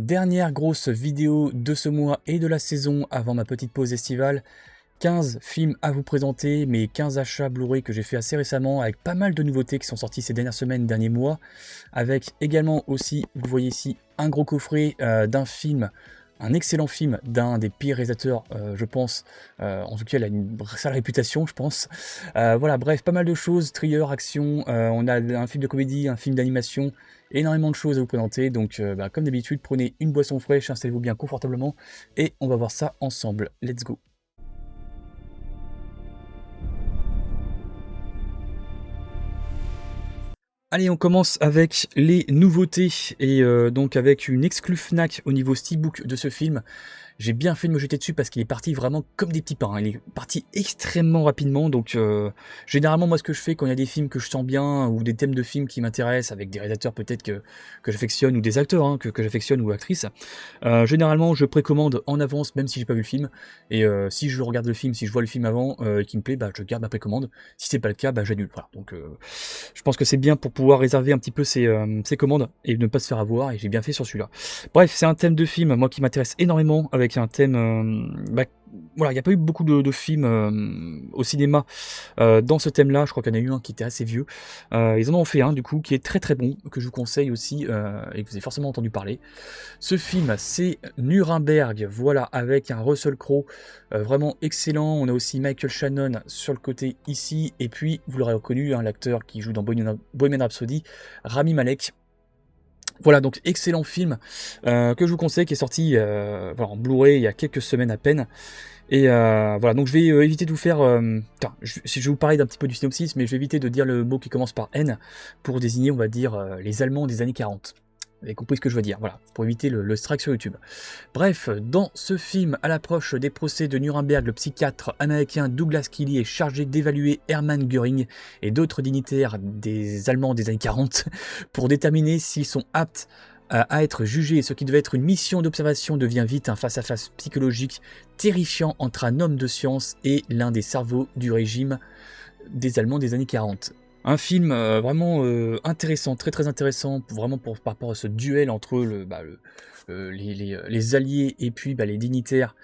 Dernière grosse vidéo de ce mois et de la saison avant ma petite pause estivale. 15 films à vous présenter, mes 15 achats Blu-ray que j'ai fait assez récemment, avec pas mal de nouveautés qui sont sorties ces dernières semaines, derniers mois, avec également aussi, vous voyez ici, un gros coffret d'un film, un excellent film d'un des pires réalisateurs, je pense, en tout cas il a une sale réputation, je pense. Voilà, bref, pas mal de choses, thriller, action, on a un film de comédie, un film d'animation, énormément de choses à vous présenter, donc comme d'habitude, prenez une boisson fraîche, installez-vous bien confortablement, et on va voir ça ensemble. Let's go! Allez, on commence avec les nouveautés et donc avec une exclue Fnac au niveau steelbook de ce film. J'ai bien fait de me jeter dessus parce qu'il est parti vraiment comme des petits pains, hein. Il est parti extrêmement rapidement, donc généralement moi ce que je fais quand il y a des films que je sens bien ou des thèmes de films qui m'intéressent avec des réalisateurs peut-être que j'affectionne ou des acteurs hein, que j'affectionne ou actrices, généralement je précommande en avance même si j'ai pas vu le film et si je regarde le film, si je vois le film avant et qu'il me plaît, bah, je garde ma précommande. Si c'est pas le cas, bah, j'annule. Voilà. Donc je pense que c'est bien pour pouvoir réserver un petit peu ses commandes et ne pas se faire avoir, et j'ai bien fait sur celui-là. Bref, c'est un thème de film, moi qui m'intéresse énormément, avec un thème... voilà, il n'y a pas eu beaucoup de films au cinéma dans ce thème-là, je crois qu'il y en a eu un qui était assez vieux. Ils en ont fait un du coup qui est très très bon, que je vous conseille aussi et que vous avez forcément entendu parler. Ce film, c'est Nuremberg, voilà, avec un Russell Crowe vraiment excellent. On a aussi Michael Shannon sur le côté ici, et puis, vous l'aurez reconnu, hein, l'acteur qui joue dans Bohemian Rhapsody, Rami Malek. Voilà, donc excellent film que je vous conseille, qui est sorti voilà, en Blu-ray il y a quelques semaines à peine. Et voilà, donc je vais éviter de vous faire... je vais vous parler d'un petit peu du synopsis, mais je vais éviter de dire le mot qui commence par N pour désigner, on va dire, les Allemands des années 40. Vous avez compris ce que je veux dire, voilà, pour éviter le strike sur YouTube. Bref, dans ce film, à l'approche des procès de Nuremberg, le psychiatre américain Douglas Kelly est chargé d'évaluer Hermann Göring et d'autres dignitaires des Allemands des années 40 pour déterminer s'ils sont aptes à être jugés. Ce qui devait être une mission d'observation devient vite un face-à-face psychologique terrifiant entre un homme de science et l'un des cerveaux du régime des Allemands des années 40. Un film vraiment intéressant, très très intéressant, vraiment par rapport à ce duel entre les alliés et puis les dignitaires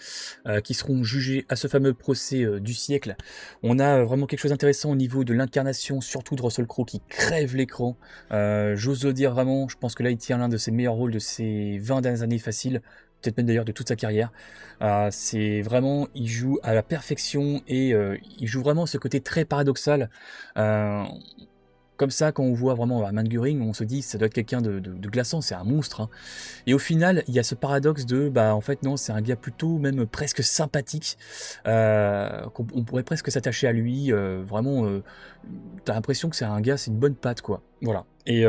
qui seront jugés à ce fameux procès du siècle. On a vraiment quelque chose d'intéressant au niveau de l'incarnation, surtout de Russell Crowe qui crève l'écran. J'ose le dire vraiment, je pense que là il tient l'un de ses meilleurs rôles de ces 20 dernières années faciles, peut-être même d'ailleurs de toute sa carrière. C'est vraiment, il joue à la perfection et il joue vraiment ce côté très paradoxal. Euh, Comme ça, quand on voit vraiment Hermann Göring, on se dit ça doit être quelqu'un de glaçant, c'est un monstre, hein. Et au final, il y a ce paradoxe de, en fait non, c'est un gars plutôt même presque sympathique, on pourrait presque s'attacher à lui, vraiment, t'as l'impression que c'est un gars, c'est une bonne patte, quoi. Voilà. Et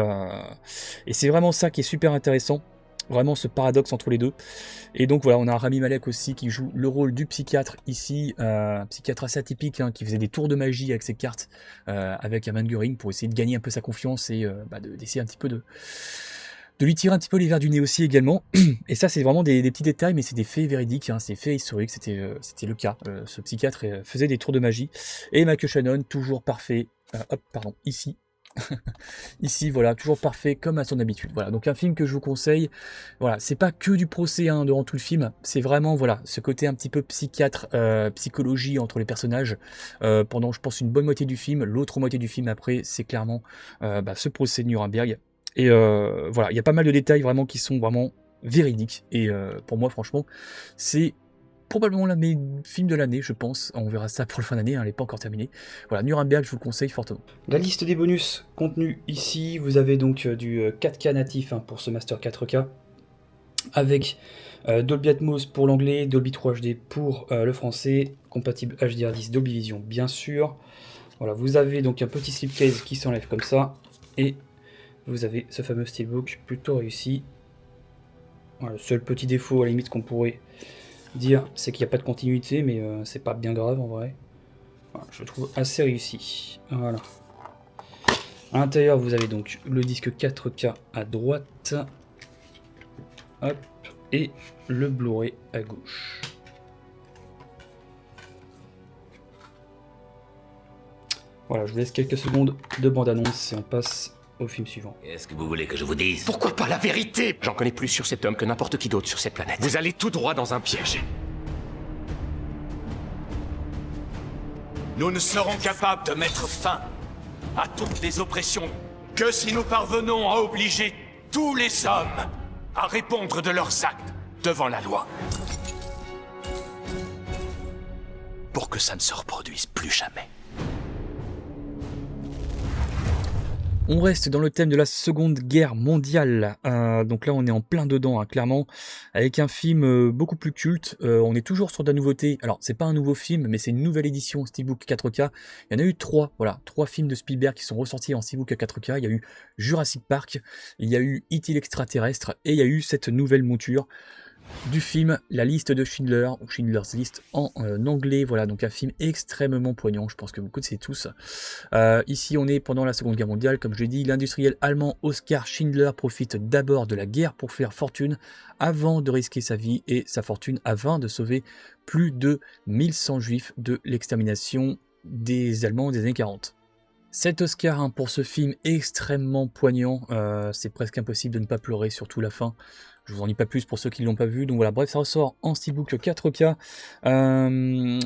c'est vraiment ça qui est super intéressant, vraiment ce paradoxe entre les deux. Et donc voilà, on a Rami Malek aussi qui joue le rôle du psychiatre ici, un psychiatre assez atypique, hein, qui faisait des tours de magie avec ses cartes, avec Hermann Göring pour essayer de gagner un peu sa confiance et d'essayer un petit peu de lui tirer un petit peu les verres du nez aussi également. Et ça, c'est vraiment des petits détails, mais c'est des faits véridiques, hein, c'est des faits historiques, c'était le cas. Ce psychiatre faisait des tours de magie. Et Michael Shannon, toujours parfait, hop, pardon, ici. Ici, voilà, toujours parfait comme à son habitude. Voilà, donc un film que je vous conseille. Voilà, c'est pas que du procès hein, durant tout le film, c'est vraiment voilà ce côté un petit peu psychiatre, psychologie entre les personnages pendant, je pense, une bonne moitié du film. L'autre moitié du film après, c'est clairement ce procès de Nuremberg. Et voilà, il y a pas mal de détails vraiment qui sont vraiment véridiques. Et pour moi, franchement, c'est probablement l'un de mes films de l'année, je pense. On verra ça pour le fin d'année, hein, elle n'est pas encore terminée. Voilà, Nuremberg, je vous le conseille fortement. La liste des bonus contenus ici, vous avez donc du 4K natif hein, pour ce Master 4K, avec Dolby Atmos pour l'anglais, Dolby 3 HD pour le français, compatible HDR10, Dolby Vision bien sûr. Voilà, vous avez donc un petit slipcase qui s'enlève comme ça, et vous avez ce fameux steelbook plutôt réussi. Voilà, le seul petit défaut à la limite qu'on pourrait dire, c'est qu'il n'y a pas de continuité, mais c'est pas bien grave en vrai. Voilà, je le trouve assez réussi. Voilà. À l'intérieur, vous avez donc le disque 4K à droite. Hop. Et le Blu-ray à gauche. Voilà, je vous laisse quelques secondes de bande-annonce et on passe au film suivant. Qu'est-ce que vous voulez que je vous dise? Pourquoi pas la vérité? J'en connais plus sur cet homme que n'importe qui d'autre sur cette planète. Vous allez tout droit dans un piège. Nous ne serons capables de mettre fin à toutes les oppressions que si nous parvenons à obliger tous les hommes à répondre de leurs actes devant la loi. Pour que ça ne se reproduise plus jamais. On reste dans le thème de la Seconde Guerre mondiale, donc là on est en plein dedans, hein, clairement, avec un film beaucoup plus culte. On est toujours sur de la nouveauté. Alors c'est pas un nouveau film, mais c'est une nouvelle édition Steelbook 4K. Il y en a eu trois, voilà, trois films de Spielberg qui sont ressortis en Steelbook 4K. Il y a eu Jurassic Park, il y a eu E.T. l'extraterrestre, et il y a eu cette nouvelle mouture du film La Liste de Schindler, ou Schindler's List en anglais. Voilà, donc un film extrêmement poignant, je pense que vous connaissez tous. Ici on est pendant la Seconde Guerre mondiale, comme je l'ai dit, l'industriel allemand Oskar Schindler profite d'abord de la guerre pour faire fortune, avant de risquer sa vie et sa fortune, afin de sauver plus de 1100 juifs de l'extermination des Allemands des années 40. 7 Oscars, hein, pour ce film extrêmement poignant, c'est presque impossible de ne pas pleurer, surtout la fin. Je vous en dis pas plus pour ceux qui ne l'ont pas vu. Donc voilà, bref, ça ressort en Steelbook 4K.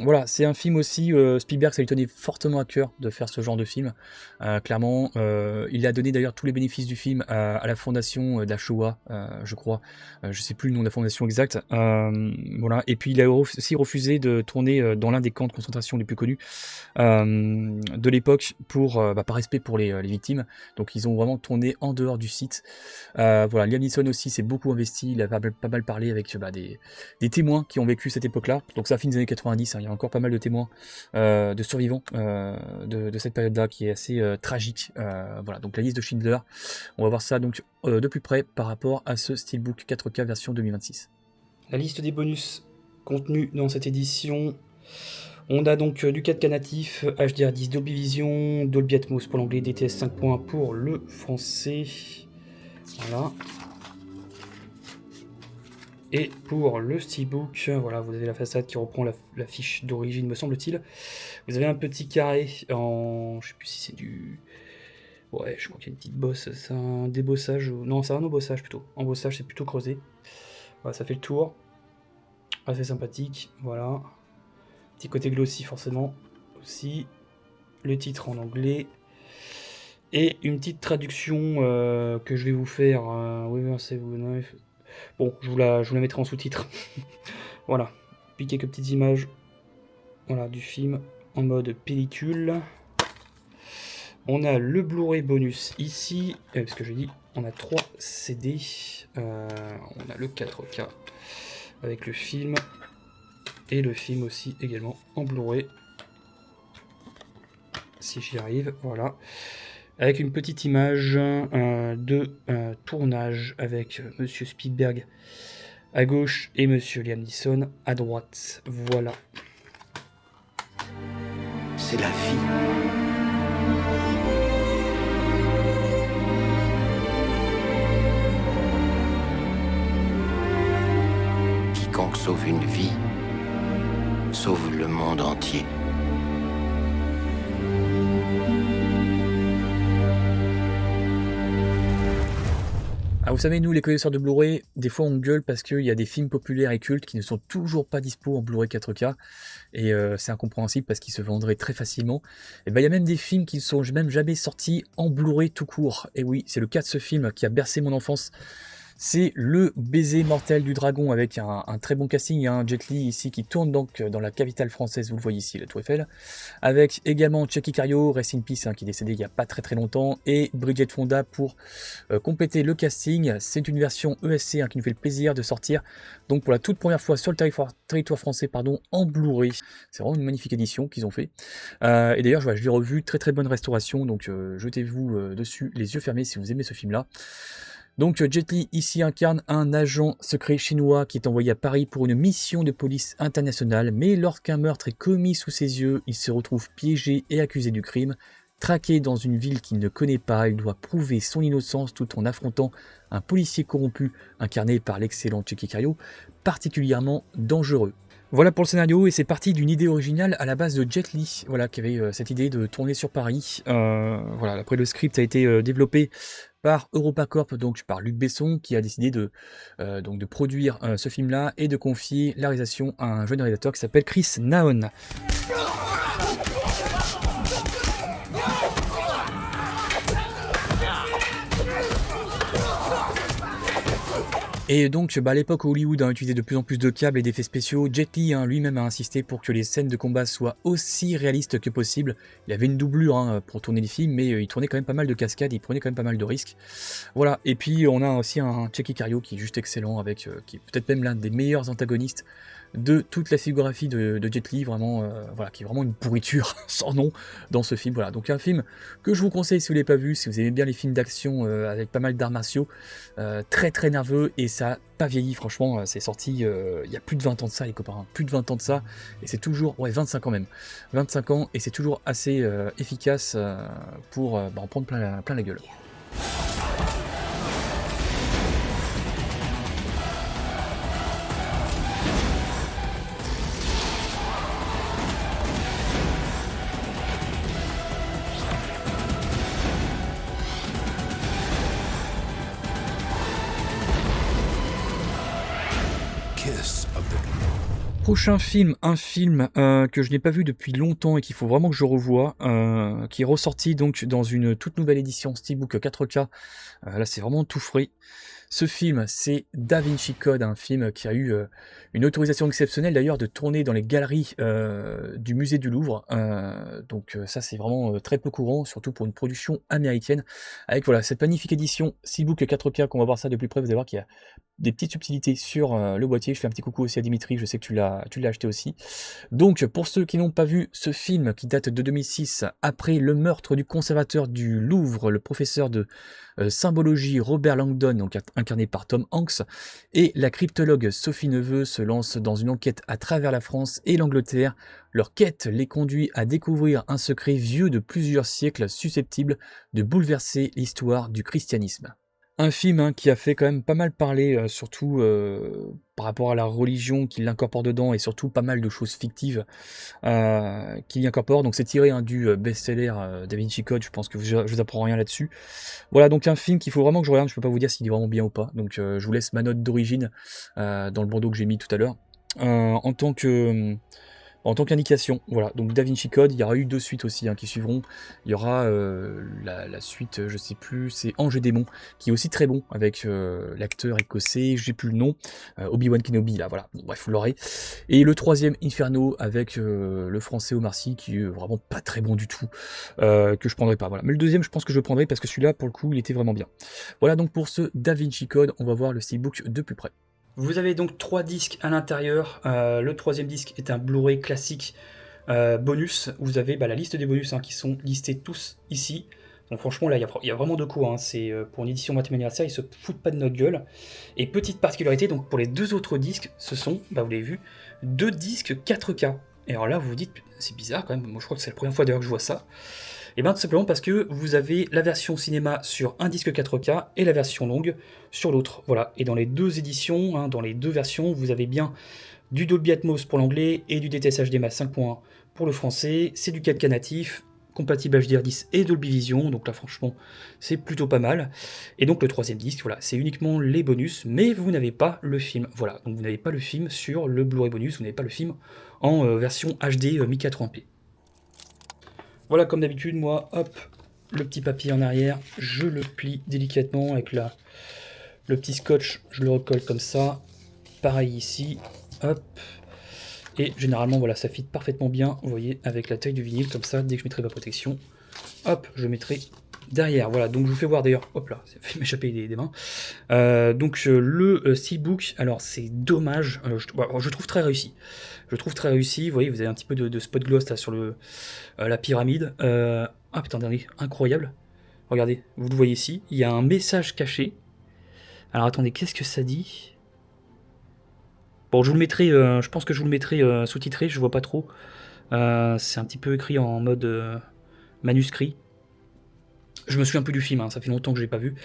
Voilà, c'est un film aussi, Spielberg, ça lui tenait fortement à cœur de faire ce genre de film. Clairement, il a donné d'ailleurs tous les bénéfices du film à la fondation d'Ashoa, je crois. Je sais plus le nom de la fondation exacte. Voilà. Et puis il a aussi refusé de tourner dans l'un des camps de concentration les plus connus de l'époque, par respect pour les victimes. Donc ils ont vraiment tourné en dehors du site. Voilà, Liam Neeson aussi s'est beaucoup investi. Il a pas mal parlé avec des témoins qui ont vécu cette époque-là. Donc c'est un film des années 90, hein, il y a encore pas mal de témoins, de survivants de cette période-là qui est assez tragique. Voilà, donc la liste de Schindler, on va voir ça donc de plus près par rapport à ce Steelbook 4K version 2026. La liste des bonus contenus dans cette édition. On a donc du 4K natif, HDR10, Dolby Vision, Dolby Atmos pour l'anglais, DTS 5.1 pour le français. Voilà. Et pour le Steelbook, voilà, vous avez la façade qui reprend la fiche d'origine, me semble-t-il. Vous avez un petit carré en... Je sais plus si c'est du... Ouais, je crois qu'il y a une petite bosse. C'est un débossage... Non, c'est un embossage plutôt. Embossage, c'est plutôt creusé. Voilà, ça fait le tour. Assez sympathique, voilà. Petit côté glossy forcément aussi. Le titre en anglais. Et une petite traduction que je vais vous faire. Oui, c'est vous. Bon, je vous la mettrai en sous-titre. Voilà. Puis quelques petites images. Voilà, du film en mode pellicule. On a le Blu-ray bonus ici. Parce que je dis, on a 3 CD. On a le 4K avec le film. Et le film aussi également en Blu-ray. Si j'y arrive, voilà. Avec une petite image de tournage avec Monsieur Spielberg à gauche et Monsieur Liam Neeson à droite. Voilà. C'est la vie. Quiconque sauve une vie sauve le monde entier. Ah, vous savez, nous les connaisseurs de Blu-ray, des fois on gueule parce qu'il y a des films populaires et cultes qui ne sont toujours pas dispo en Blu-ray 4K, et c'est incompréhensible parce qu'ils se vendraient très facilement. Et ben il y a même des films qui ne sont même jamais sortis en Blu-ray tout court. Et oui, c'est le cas de ce film qui a bercé mon enfance. C'est Le Baiser mortel du dragon, avec un très bon casting, un Jet Li ici qui tourne donc dans la capitale française, vous le voyez ici, la Tour Eiffel, avec également Chucky Cario, Rest in Peace, qui est décédé il n'y a pas très longtemps, et Bridget Fonda pour compléter le casting. C'est une version ESC qui nous fait le plaisir de sortir donc pour la toute première fois sur le territoire français, en Blu-ray. C'est vraiment une magnifique édition qu'ils ont fait. Et d'ailleurs, je l'ai revu, très bonne restauration, donc jetez-vous dessus les yeux fermés si vous aimez ce film-là. Donc Jet Li ici incarne un agent secret chinois qui est envoyé à Paris pour une mission de police internationale, mais lorsqu'un meurtre est commis sous ses yeux, il se retrouve piégé et accusé du crime. Traqué dans une ville qu'il ne connaît pas, il doit prouver son innocence tout en affrontant un policier corrompu incarné par l'excellent Chucky Cario, particulièrement dangereux. Voilà pour le scénario, et c'est parti d'une idée originale à la base de Jet Li, voilà, qui avait cette idée de tourner sur Paris. Voilà, après le script a été développé par EuropaCorp, donc par Luc Besson, qui a décidé donc de produire ce film-là et de confier la réalisation à un jeune réalisateur qui s'appelle Chris Naon. Et donc, à l'époque où Hollywood a utilisé de plus en plus de câbles et d'effets spéciaux, Jet Li lui-même a insisté pour que les scènes de combat soient aussi réalistes que possible. Il avait une doublure pour tourner les films, mais il tournait quand même pas mal de cascades, il prenait quand même pas mal de risques. Voilà, et puis on a aussi un Checky Cario qui est juste excellent, qui est peut-être même l'un des meilleurs antagonistes de toute la filmographie de Jet Li, vraiment, voilà, qui est vraiment une pourriture sans nom dans ce film. Voilà, donc un film que je vous conseille si vous ne l'avez pas vu, si vous aimez bien les films d'action avec pas mal d'arts martiaux, très très nerveux, et ça n'a pas vieilli, franchement, c'est sorti il y a plus de 20 ans de ça, les copains, plus de 20 ans de ça, et c'est toujours, ouais, 25 ans même, 25 ans, et c'est toujours assez efficace pour en prendre plein la gueule. Prochain film, un film que je n'ai pas vu depuis longtemps et qu'il faut vraiment que je revoie, qui est ressorti donc dans une toute nouvelle édition Steelbook 4K. Là, c'est vraiment tout frais. Ce film, c'est Da Vinci Code, un film qui a eu une autorisation exceptionnelle d'ailleurs de tourner dans les galeries du musée du Louvre. Donc ça, c'est vraiment très peu courant, surtout pour une production américaine. Avec voilà cette magnifique édition Steelbook 4K, qu'on va voir ça de plus près, vous allez voir qu'il y a des petites subtilités sur le boîtier. Je fais un petit coucou aussi à Dimitri, je sais que tu l'as acheté aussi. Donc pour ceux qui n'ont pas vu ce film qui date de 2006, après le meurtre du conservateur du Louvre, le professeur de symbologie Robert Langdon, donc incarné par Tom Hanks, et la cryptologue Sophie Neveu se lancent dans une enquête à travers la France et l'Angleterre. Leur quête les conduit à découvrir un secret vieux de plusieurs siècles susceptible de bouleverser l'histoire du christianisme. Un film qui a fait quand même pas mal parler, surtout par rapport à la religion qui l'incorpore dedans, et surtout pas mal de choses fictives qui l'y incorporent. Donc c'est tiré du best-seller Da Vinci Code, je pense que je vous apprends rien là-dessus. Voilà, donc un film qu'il faut vraiment que je regarde, je peux pas vous dire s'il est vraiment bien ou pas, donc je vous laisse ma note d'origine dans le bandeau que j'ai mis tout à l'heure. En tant qu'indication, voilà, donc Da Vinci Code, il y aura eu 2 suites aussi qui suivront. Il y aura la suite, je sais plus, c'est Ange et Démon, qui est aussi très bon, avec l'acteur écossais, j'ai plus le nom, Obi-Wan Kenobi, là, voilà, bon, bref, vous l'aurez. Et le 3e, Inferno, avec le français Omar Sy, qui est vraiment pas très bon du tout, que je prendrai pas, voilà. Mais le 2e, je pense que je le prendrai, parce que celui-là, pour le coup, il était vraiment bien. Voilà donc pour ce Da Vinci Code, on va voir le steelbook de plus près. Vous avez donc 3 disques à l'intérieur. Le 3e disque est un Blu-ray classique bonus. Vous avez la liste des bonus qui sont listés tous ici. Donc franchement, là, il y a vraiment de quoi. C'est pour une édition Mathé anniversaire, ils se foutent pas de notre gueule. Et petite particularité, donc pour les 2 autres disques, ce sont, vous l'avez vu, 2 disques 4K. Et alors là, vous vous dites, c'est bizarre quand même. Moi, je crois que c'est la première fois d'ailleurs que je vois ça. Et bien tout simplement parce que vous avez la version cinéma sur un disque 4K et la version longue sur l'autre. Voilà. Et dans les 2 éditions, dans les 2 versions, vous avez bien du Dolby Atmos pour l'anglais et du DTS HDMI 5.1 pour le français. C'est du 4K natif, compatible HDR10 et Dolby Vision. Donc là, franchement, c'est plutôt pas mal. Et donc le 3e disque, voilà, c'est uniquement les bonus, mais vous n'avez pas le film. Voilà. Donc vous n'avez pas le film sur le Blu-ray bonus, vous n'avez pas le film en version HD 1080p. Voilà, comme d'habitude, moi, hop, le petit papier en arrière, je le plie délicatement avec le petit scotch, je le recolle comme ça. Pareil ici, hop. Et généralement, voilà, ça fit parfaitement bien, vous voyez, avec la taille du vinyle, comme ça, dès que je mettrai ma protection, hop, je mettrai derrière. Voilà, donc je vous fais voir d'ailleurs, hop là, ça fait m'échapper des mains. Donc le steelbook, alors c'est dommage, je trouve très réussi. Je trouve très réussi, vous voyez, vous avez un petit peu de spot gloss là sur la pyramide. Ah putain, dernier, incroyable. Regardez, vous le voyez ici, il y a un message caché. Alors attendez, qu'est-ce que ça dit? Bon, je vous le mettrai, je pense que je vous le mettrai sous-titré, je vois pas trop. C'est un petit peu écrit en mode manuscrit. Je me souviens un peu du film, hein, ça fait longtemps que je l'ai pas vu.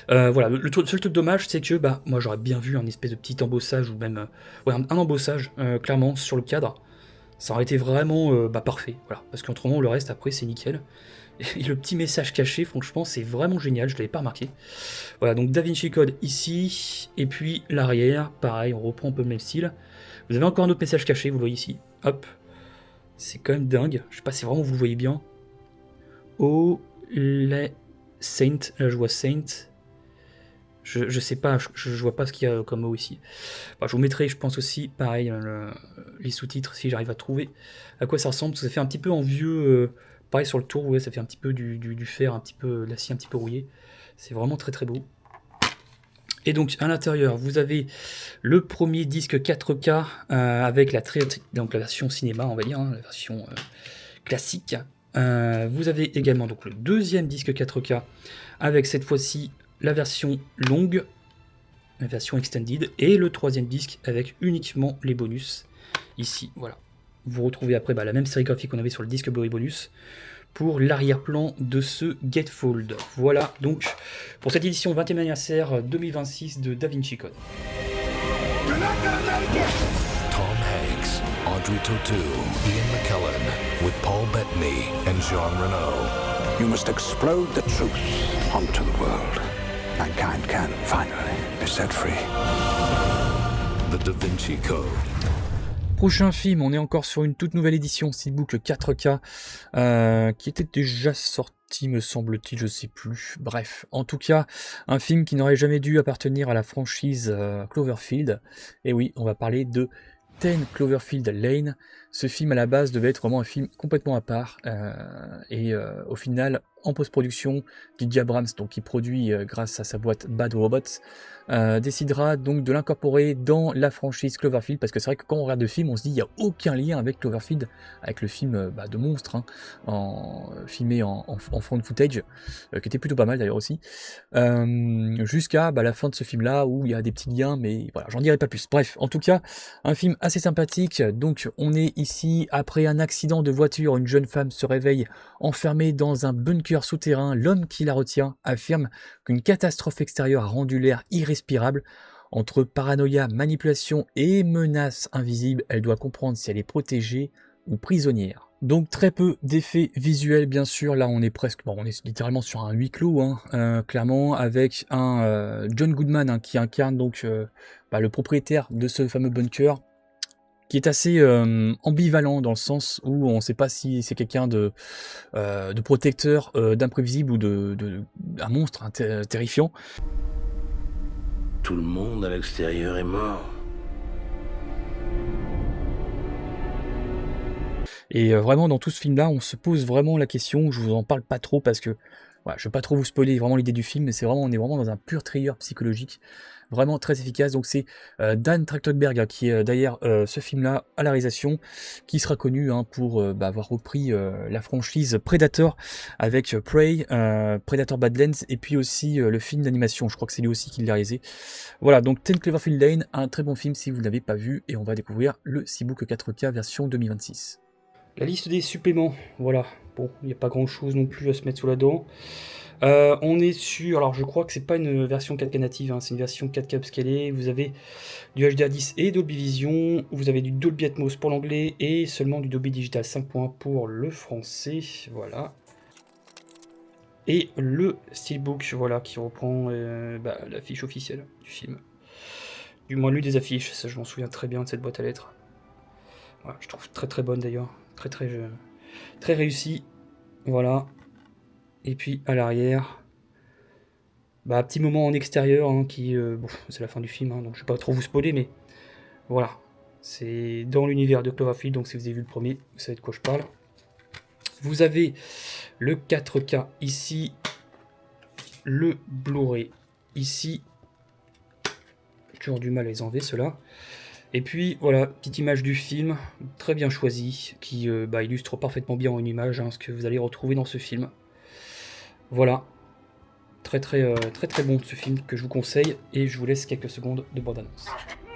Voilà, seul truc dommage, c'est que bah, moi j'aurais bien vu un espèce de petit embossage, ou même ouais, un embossage, clairement, sur le cadre. Ça aurait été vraiment bah, parfait, voilà. Parce qu'autrement, le reste, après, c'est nickel. Et le petit message caché, franchement, c'est vraiment génial, je ne l'avais pas remarqué. Voilà, donc DaVinci Code ici, et puis l'arrière, pareil, on reprend un peu le même style. Vous avez encore un autre message caché, vous le voyez ici. Hop. C'est quand même dingue. Je sais pas si vraiment vous le voyez bien. Oh, les Saint. Là, je vois Saint. Je sais pas, je vois pas ce qu'il y a comme mot ici. Bah, je vous mettrai, je pense aussi, pareil, les sous-titres, si j'arrive à trouver à quoi ça ressemble. Parce que ça fait un petit peu en vieux. Pareil sur le tour, ouais, ça fait un petit peu du fer, un petit peu l'acier un petit peu rouillé. C'est vraiment très très beau. Et donc à l'intérieur, vous avez le premier disque 4K avec donc la version cinéma, on va dire, hein, la version classique. Vous avez également donc le deuxième disque 4K avec cette fois-ci la version longue, la version extended, et le troisième disque avec uniquement les bonus ici. Voilà. Vous retrouvez après la même série graphique qu'on avait sur le disque Blu-ray bonus pour l'arrière-plan de ce Gatefold. Voilà donc pour cette édition 20e anniversaire 2026 de DaVinci Code. Tom Hanks, Audrey Tautou, Ian McKellen, with Paul Bettany and Jean Reno. You must explode the truth onto the world. Mankind can finally be set free. The Da Vinci Code. Prochain film, on est encore sur une toute nouvelle édition Steelbook 4K qui était déjà sorti, me semble-t-il, je sais plus. Bref, en tout cas, un film qui n'aurait jamais dû appartenir à la franchise Cloverfield. Et oui, on va parler de 10 Cloverfield Lane. Ce film à la base devait être vraiment un film complètement à part et au final, en post-production, J.J. Abrams, donc qui produit grâce à sa boîte Bad Robots, décidera donc de l'incorporer dans la franchise Cloverfield, parce que c'est vrai que quand on regarde le film, on se dit il n'y a aucun lien avec Cloverfield, avec le film de monstres, hein, filmé en front footage, qui était plutôt pas mal d'ailleurs aussi, jusqu'à la fin de ce film-là, où il y a des petits liens, mais voilà, j'en dirai pas plus. Bref, en tout cas, un film assez sympathique. Donc on est ici après un accident de voiture, une jeune femme se réveille enfermée dans un bunker souterrain. L'homme qui la retient affirme qu'une catastrophe extérieure a rendu l'air irrespirable. Entre paranoïa, manipulation et menaces invisibles, elle doit comprendre si elle est protégée ou prisonnière. Donc très peu d'effets visuels bien sûr, là on est presque, on est littéralement sur un huis clos, clairement, avec un John Goodman qui incarne donc le propriétaire de ce fameux bunker, qui est assez ambivalent dans le sens où on ne sait pas si c'est quelqu'un de protecteur, d'imprévisible ou d'un monstre terrifiant. Tout le monde à l'extérieur est mort. Et vraiment dans tout ce film là on se pose vraiment la question, je vous en parle pas trop parce que voilà, je ne vais pas trop vous spoiler vraiment l'idée du film, mais on est vraiment dans un pur thriller psychologique, vraiment très efficace. Donc c'est Dan Trachtenberg qui est d'ailleurs ce film-là à la réalisation, qui sera connu pour avoir repris la franchise Predator avec Prey, Predator Badlands, et puis aussi le film d'animation, je crois que c'est lui aussi qui l'a réalisé. Voilà, donc 10 Cloverfield Lane, un très bon film si vous ne l'avez pas vu, et on va découvrir le Steelbook 4K version 2026. La liste des suppléments, voilà. Bon, il n'y a pas grand chose non plus à se mettre sous la dent. On est sur, alors je crois que c'est pas une version 4K native, c'est une version 4K upscalée. Vous avez du HDR10 et Dolby Vision, vous avez du Dolby Atmos pour l'anglais et seulement du Dolby Digital 5.1 pour le français, voilà. Et le Steelbook, voilà, qui reprend l'affiche officielle du film. Du moins l'une des affiches, ça je m'en souviens très bien de cette boîte à lettres. Voilà, je trouve très très bonne d'ailleurs, très réussie, voilà. Et puis à l'arrière, petit moment en extérieur qui, c'est la fin du film, donc je vais pas trop vous spoiler, mais voilà, c'est dans l'univers de Cloverfield, donc si vous avez vu le premier, vous savez de quoi je parle. Vous avez le 4K ici, le Blu-ray ici, j'ai toujours du mal à les enlever ceux-là. Et puis voilà, petite image du film, très bien choisie, qui illustre parfaitement bien en une image ce que vous allez retrouver dans ce film. Voilà, très bon ce film que je vous conseille, et je vous laisse quelques secondes de bande-annonce.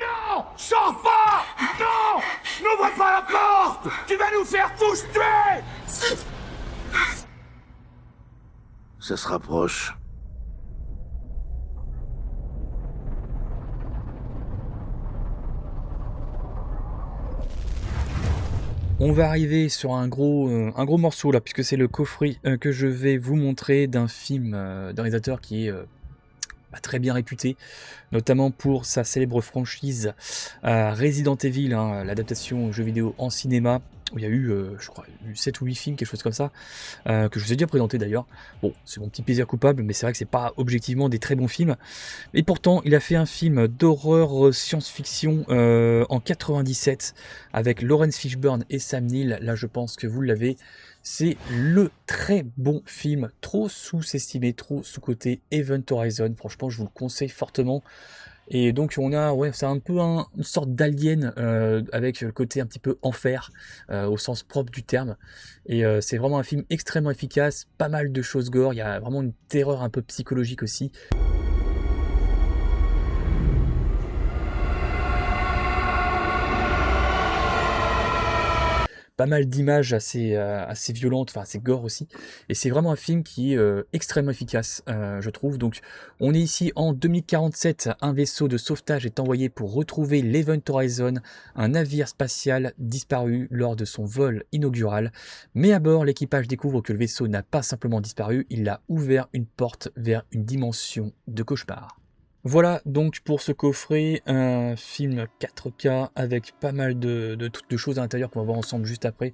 Non! Sors pas! Non! N'ouvre pas la porte! Tu vas nous faire tous tuer! Ça se rapproche. On va arriver sur un gros morceau là, puisque c'est le coffret que je vais vous montrer d'un film d'un réalisateur qui est très bien réputé, notamment pour sa célèbre franchise Resident Evil, hein, l'adaptation jeu vidéo en cinéma, où il y a eu, je crois, 7 ou 8 films, quelque chose comme ça, que je vous ai déjà présenté d'ailleurs. Bon, c'est mon petit plaisir coupable, mais c'est vrai que c'est pas objectivement des très bons films. Et pourtant, il a fait un film d'horreur science-fiction en 97 avec Lawrence Fishburne et Sam Neill. Là, je pense que vous l'avez. C'est le très bon film, trop sous-estimé, trop sous-coté, Event Horizon. Franchement, je vous le conseille fortement. Et donc on a, ouais, c'est un peu une sorte d'alien avec le côté un petit peu enfer au sens propre du terme. Et c'est vraiment un film extrêmement efficace, pas mal de choses gore, il y a vraiment une terreur un peu psychologique aussi. Pas mal d'images assez violentes, enfin assez gore aussi, et c'est vraiment un film qui est extrêmement efficace, je trouve. Donc on est ici en 2047, un vaisseau de sauvetage est envoyé pour retrouver l'Event Horizon, un navire spatial disparu lors de son vol inaugural, mais à bord l'équipage découvre que le vaisseau n'a pas simplement disparu, il a ouvert une porte vers une dimension de cauchemar. Voilà donc pour ce coffret, un film 4K avec pas mal de choses à l'intérieur qu'on va voir ensemble juste après,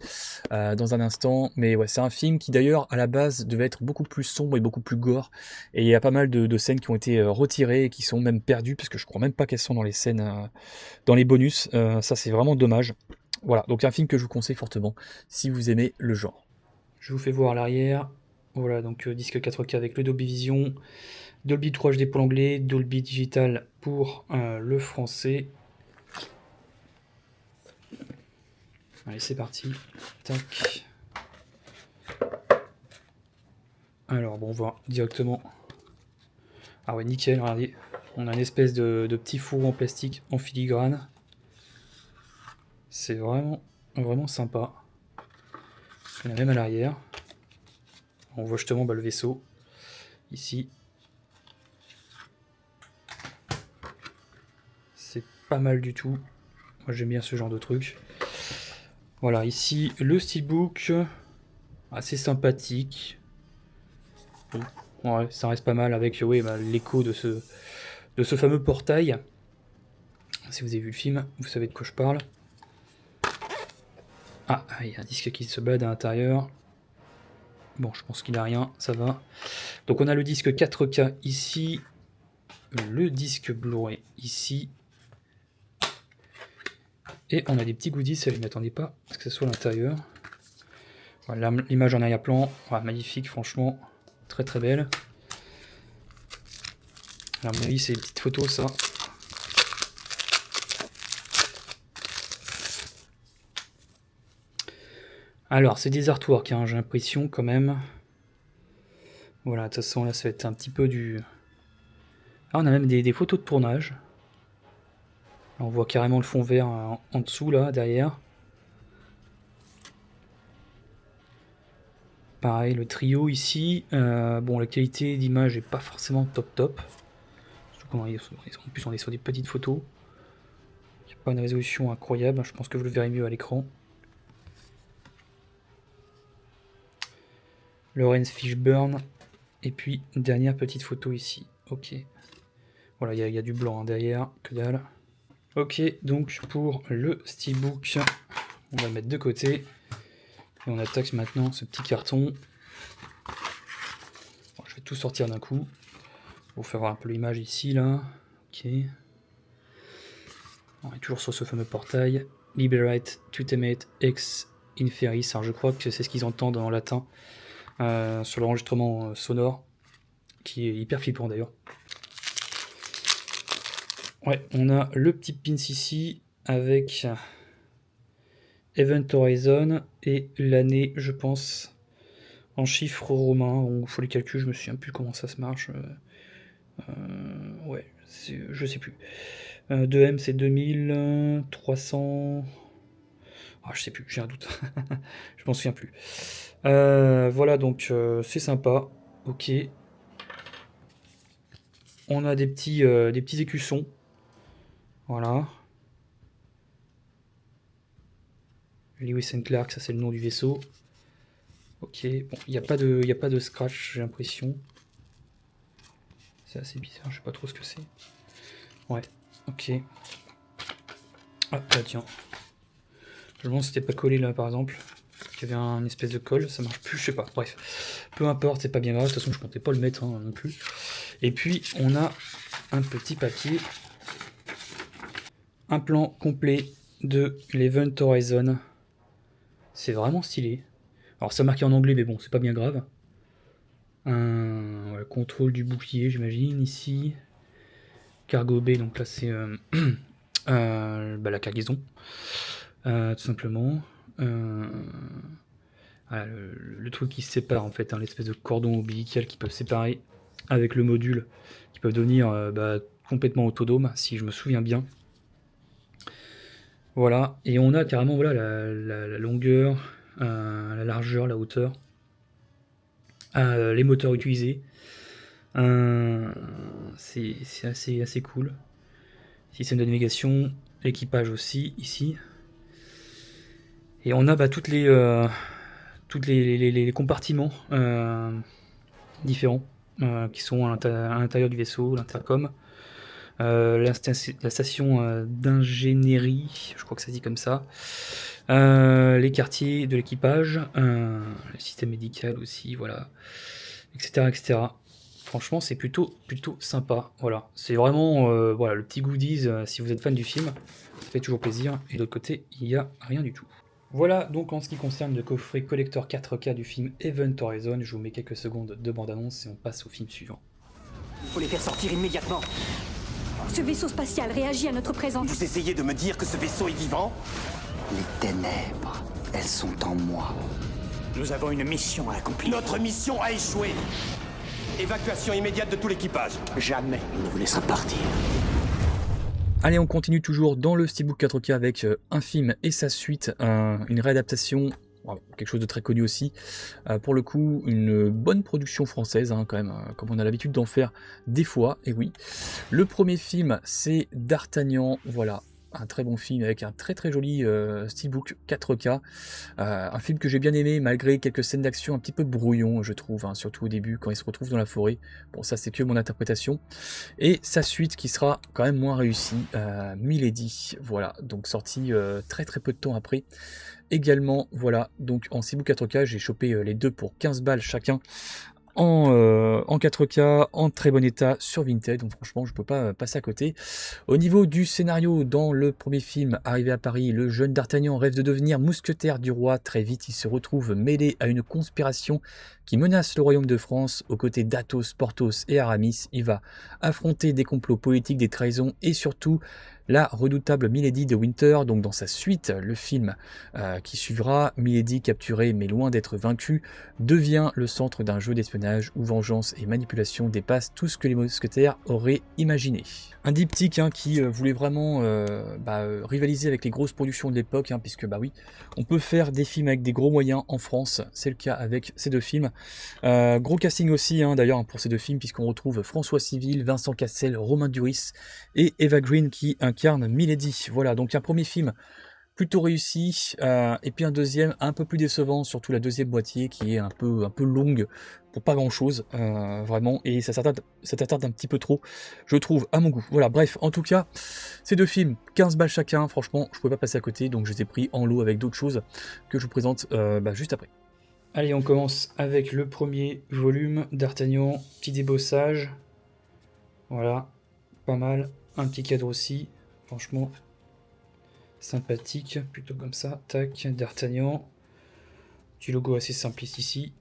dans un instant. Mais ouais, c'est un film qui d'ailleurs à la base devait être beaucoup plus sombre et beaucoup plus gore. Et il y a pas mal de scènes qui ont été retirées et qui sont même perdues, parce que je crois même pas qu'elles sont dans les scènes, dans les bonus. Ça c'est vraiment dommage. Voilà, donc un film que je vous conseille fortement si vous aimez le genre. Je vous fais voir à l'arrière. Voilà, donc disque 4K avec le Dolby Vision, Dolby 3HD pour l'anglais, Dolby Digital pour le français. Allez, c'est parti. Tac. Alors, bon, on voit directement. Ah ouais, nickel, regardez. On a une espèce de petit four en plastique en filigrane. C'est vraiment, vraiment sympa. Il y en a même à l'arrière. On voit justement le vaisseau. Ici. C'est pas mal du tout. Moi j'aime bien ce genre de truc. Voilà, ici le steelbook. Assez sympathique. Ouais, ça reste pas mal avec l'écho de ce fameux portail. Si vous avez vu le film, vous savez de quoi je parle. Ah, il y a un disque qui se balade à l'intérieur. Bon, je pense qu'il n'a rien, ça va. Donc on a le disque 4K ici. Le disque Blu-ray ici. Et on a des petits goodies, ça je ne m'attendais pas à ce que ce soit à l'intérieur. Voilà, l'image en arrière-plan, voilà, magnifique, franchement, très très belle. Alors, à mon avis, c'est des petites photos, ça. Alors, c'est des artworks, hein, j'ai l'impression quand même. Voilà, de toute façon, là, ça va être un petit peu du... Ah, on a même des photos de tournage. On voit carrément le fond vert en dessous, là, derrière. Pareil, le trio ici. Bon, la qualité d'image n'est pas forcément top. Surtout en plus, on est sur des petites photos. Il n'y a pas une résolution incroyable. Je pense que vous le verrez mieux à l'écran. Lawrence Fishburne. Et puis, une dernière petite photo ici. Ok. Voilà, il y a du blanc derrière. Que dalle. Ok, donc pour le steelbook, on va le mettre de côté. Et on attaque maintenant ce petit carton. Bon, je vais tout sortir d'un coup. Pour vous faire voir un peu l'image ici, là. Ok. On est toujours sur ce fameux portail. Liberate, tutemate, ex inferis. Alors je crois que c'est ce qu'ils entendent en latin sur l'enregistrement sonore, qui est hyper flippant d'ailleurs. Ouais, on a le petit pins ici avec Event Horizon et l'année, je pense, en chiffres romains. Il faut les calculs, je me souviens plus comment ça se marche. Ouais, je sais plus. 2M c'est 2300. Ah, je sais plus, j'ai un doute. Je m'en souviens plus. Voilà, donc c'est sympa. Ok. On a des petits écussons. Voilà. Lewis and Clark, ça c'est le nom du vaisseau. Ok, bon, il n'y a pas de scratch, j'ai l'impression. C'est assez bizarre, je sais pas trop ce que c'est. Ouais, ok. Ah, bah tiens. Je me demande si c'était pas collé là par exemple. Il y avait un espèce de colle, ça marche plus, je sais pas. Bref, peu importe, c'est pas bien grave. De toute façon, je comptais pas le mettre hein, non plus. Et puis, on a un petit papier. Un plan complet de l'Event Horizon. C'est vraiment stylé. Alors, ça marqué en anglais, mais bon, c'est pas bien grave. Un contrôle du bouclier, j'imagine, ici. Cargo bay, donc là, c'est la cargaison. Tout simplement. Voilà, le truc qui se sépare en fait, hein, l'espèce de cordon ombilical qui peut se séparer avec le module, qui peut devenir complètement autonome, si je me souviens bien. Voilà, et on a carrément voilà, la longueur, la largeur, la hauteur, les moteurs utilisés. C'est assez cool. Système de navigation, l'équipage aussi, ici. Et on a toutes les compartiments différents qui sont à l'intérieur du vaisseau, l'intercom, la station d'ingénierie, je crois que ça se dit comme ça, les quartiers de l'équipage, le système médical aussi, voilà, etc. etc. Franchement, c'est plutôt sympa. Voilà, c'est vraiment voilà, le petit goodies si vous êtes fan du film, ça fait toujours plaisir. Et de l'autre côté, il n'y a rien du tout. Voilà donc en ce qui concerne le coffret collector 4K du film Event Horizon. Je vous mets quelques secondes de bande-annonce et on passe au film suivant. Il faut les faire sortir immédiatement. Ce vaisseau spatial réagit à notre présence. Vous essayez de me dire que ce vaisseau est vivant? Les ténèbres, elles sont en moi. Nous avons une mission à accomplir. Notre mission a échoué. Évacuation immédiate de tout l'équipage. Jamais il ne vous laissera partir. Allez, on continue toujours dans le Steelbook 4K avec un film et sa suite, une réadaptation, quelque chose de très connu aussi. Pour le coup, une bonne production française, hein, quand même, comme on a l'habitude d'en faire des fois, et oui. Le premier film, c'est D'Artagnan, voilà. Un très bon film avec un très joli Steelbook 4K. Un film que j'ai bien aimé malgré quelques scènes d'action un petit peu brouillon, je trouve, hein, surtout au début quand il se retrouve dans la forêt. Bon, ça c'est que mon interprétation. Et sa suite qui sera quand même moins réussie, Milady. Voilà, donc sorti très peu de temps après. Également, voilà, donc en Steelbook 4K, j'ai chopé les deux pour 15 balles chacun. En 4K, en très bon état sur Vinted, donc franchement je peux pas passer à côté. Au niveau du scénario, dans le premier film, arrivé à Paris, le jeune D'Artagnan rêve de devenir mousquetaire du roi. Très vite il se retrouve mêlé à une conspiration qui menace le royaume de France. Aux côtés d'Athos, Porthos et Aramis, il va affronter des complots politiques, des trahisons et surtout la redoutable Milady de Winter. Donc dans sa suite, le film qui suivra, Milady, capturée mais loin d'être vaincue, devient le centre d'un jeu d'espionnage où vengeance et manipulation dépassent tout ce que les mousquetaires auraient imaginé. Un diptyque hein, qui voulait vraiment rivaliser avec les grosses productions de l'époque, hein, puisque oui, on peut faire des films avec des gros moyens en France, c'est le cas avec ces deux films. Gros casting aussi hein, d'ailleurs pour ces deux films, puisqu'on retrouve François Civil, Vincent Cassel, Romain Duris et Eva Green qui incarne Milady. Voilà, donc un premier film plutôt réussi, et puis un deuxième un peu plus décevant, surtout la deuxième moitié qui est un peu longue pour pas grand chose, vraiment, et ça t'attarde un petit peu trop, je trouve, à mon goût. Voilà, bref, en tout cas, ces deux films, 15 balles chacun, franchement, je pouvais pas passer à côté, donc je les ai pris en lot avec d'autres choses que je vous présente juste après. Allez, on commence avec le premier volume d'Artagnan, petit débossage, voilà, pas mal, un petit cadre aussi, franchement sympathique, plutôt comme ça, tac, D'Artagnan, petit logo assez simpliste ici.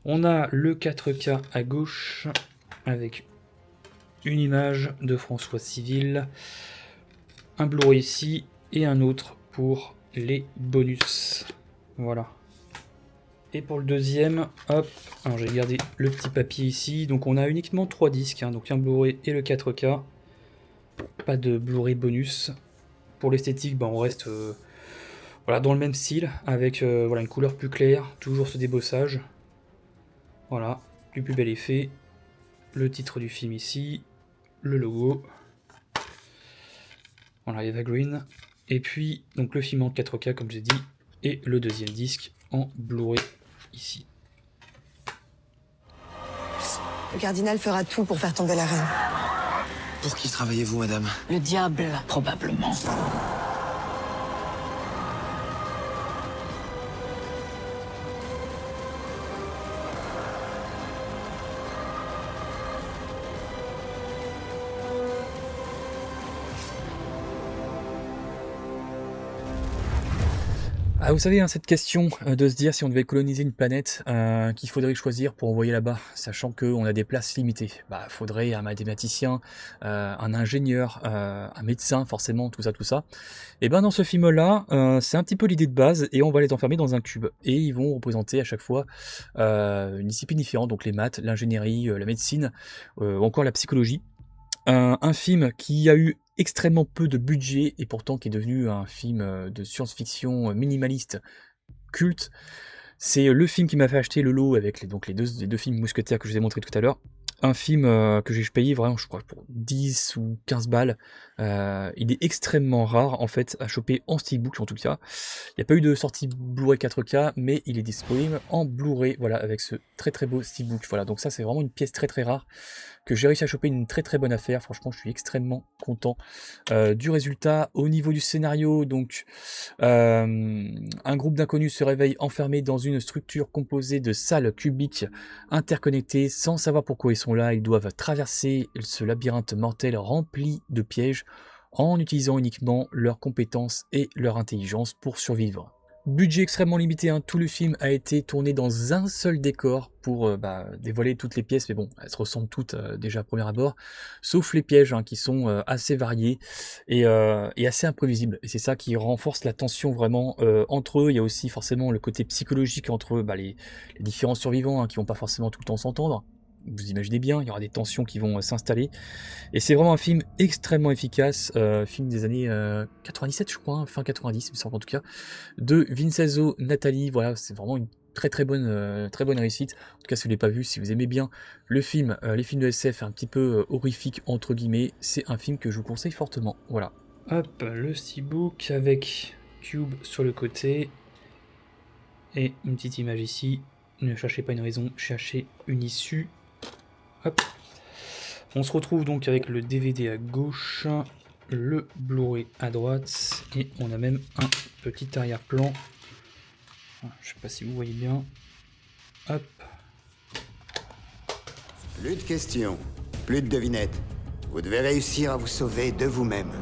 On a le 4K à gauche, avec une image de François Civil, un Blu-ray ici, et un autre pour les bonus, voilà. Et pour le deuxième, hop, alors j'ai gardé le petit papier ici, donc on a uniquement 3 disques, hein, donc un Blu-ray et le 4K, pas de Blu-ray bonus. Pour l'esthétique, on reste dans le même style, avec une couleur plus claire, toujours ce débossage. Voilà, du plus bel effet, le titre du film ici, le logo, voilà Eva Green, et puis donc le film en 4K comme j'ai dit, et le deuxième disque en Blu-ray ici. Le cardinal fera tout pour faire tomber la reine. Pour qui travaillez-vous, madame? Le diable, probablement. Ah, vous savez, hein, cette question de se dire si on devait coloniser une planète, qu'il faudrait choisir pour envoyer là-bas, sachant qu'on a des places limitées. Bah, faudrait un mathématicien, un ingénieur, un médecin, forcément, tout ça. Et ben dans ce film-là, c'est un petit peu l'idée de base, et on va les enfermer dans un cube. Et ils vont représenter à chaque fois une discipline différente, donc les maths, l'ingénierie, la médecine, ou encore la psychologie. Un film qui a eu extrêmement peu de budget et pourtant qui est devenu un film de science-fiction minimaliste culte. C'est le film qui m'a fait acheter le lot avec les deux films mousquetaires que je vous ai montré tout à l'heure. Un film que j'ai payé vraiment, je crois, pour 10 ou 15 balles. Il est extrêmement rare, en fait, à choper en steelbook, en tout cas. Il n'y a pas eu de sortie Blu-ray 4K, mais il est disponible en Blu-ray, voilà, avec ce très très beau steelbook. Voilà, donc ça, c'est vraiment une pièce très très rare que j'ai réussi à choper, une très très bonne affaire. Franchement, je suis extrêmement content du résultat. Au niveau du scénario, donc, un groupe d'inconnus se réveille enfermé dans une structure composée de salles cubiques interconnectées sans savoir pourquoi ils sont là. Ils doivent traverser ce labyrinthe mortel rempli de pièges en utilisant uniquement leurs compétences et leur intelligence pour survivre. Budget extrêmement limité, hein. Tout le film a été tourné dans un seul décor pour dévoiler toutes les pièces, mais bon, elles se ressemblent toutes déjà à premier abord, sauf les pièges hein, qui sont assez variés et assez imprévisibles. Et c'est ça qui renforce la tension vraiment entre eux. Il y a aussi forcément le côté psychologique entre les différents survivants hein, qui vont pas forcément tout le temps s'entendre. Vous imaginez bien, il y aura des tensions qui vont s'installer. Et c'est vraiment un film extrêmement efficace, film des années 97 je crois, hein, fin 90 il me semble en tout cas, de Vincenzo Natali. Voilà, c'est vraiment une très bonne réussite. En tout cas, si vous ne l'avez pas vu, si vous aimez bien le film, les films de SF un petit peu horrifiques entre guillemets, c'est un film que je vous conseille fortement. Voilà. Hop, le steelbook avec Cube sur le côté et une petite image ici. Ne cherchez pas une raison, cherchez une issue. Hop. On se retrouve donc avec le DVD à gauche, le Blu-ray à droite, et on a même un petit arrière-plan. Je sais pas si vous voyez bien. Hop. Plus de questions, plus de devinettes. Vous devez réussir à vous sauver de vous-même.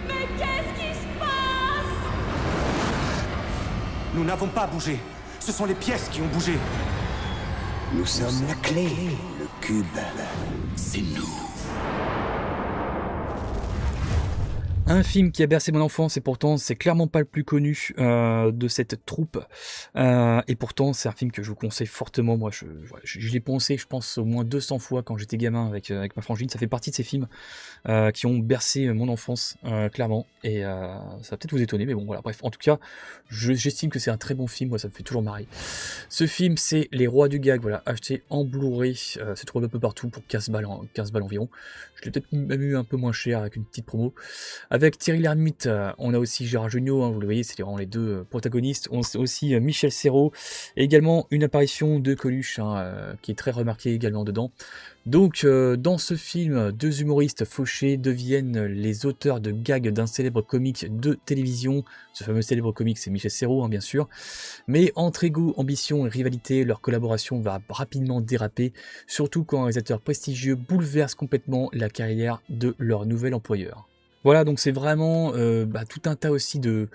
Mais qu'est-ce qui se passe? Nous n'avons pas bougé. Ce sont les pièces qui ont bougé. Nous sommes la clé, le cube. C'est nous. Un film qui a bercé mon enfance et pourtant c'est clairement pas le plus connu de cette troupe. Et pourtant c'est un film que je vous conseille fortement. Moi je l'ai pensé je pense au moins 200 fois quand j'étais gamin avec ma frangine. Ça fait partie de ces films qui ont bercé mon enfance clairement. Et ça va peut-être vous étonner mais bon voilà bref. En tout cas j'estime que c'est un très bon film. Moi ça me fait toujours marrer. Ce film c'est Les Rois du Gag. Voilà, acheté en Blu-ray. C'est trouvé un peu partout pour 15 balles environ. Je l'ai peut-être même eu un peu moins cher avec une petite promo. Avec Thierry Lhermitte, on a aussi Gérard Jugnot, hein, vous le voyez, c'est vraiment les deux protagonistes. On a aussi Michel Serrault, et également une apparition de Coluche, hein, qui est très remarquée également dedans. Donc, dans ce film, deux humoristes fauchés deviennent les auteurs de gags d'un célèbre comique de télévision. Ce fameux célèbre comique, c'est Michel Serrault, hein, bien sûr. Mais entre ego, ambition et rivalité, leur collaboration va rapidement déraper, surtout quand un réalisateur prestigieux bouleverse complètement la carrière de leur nouvel employeur. Voilà, donc c'est vraiment tout un tas aussi de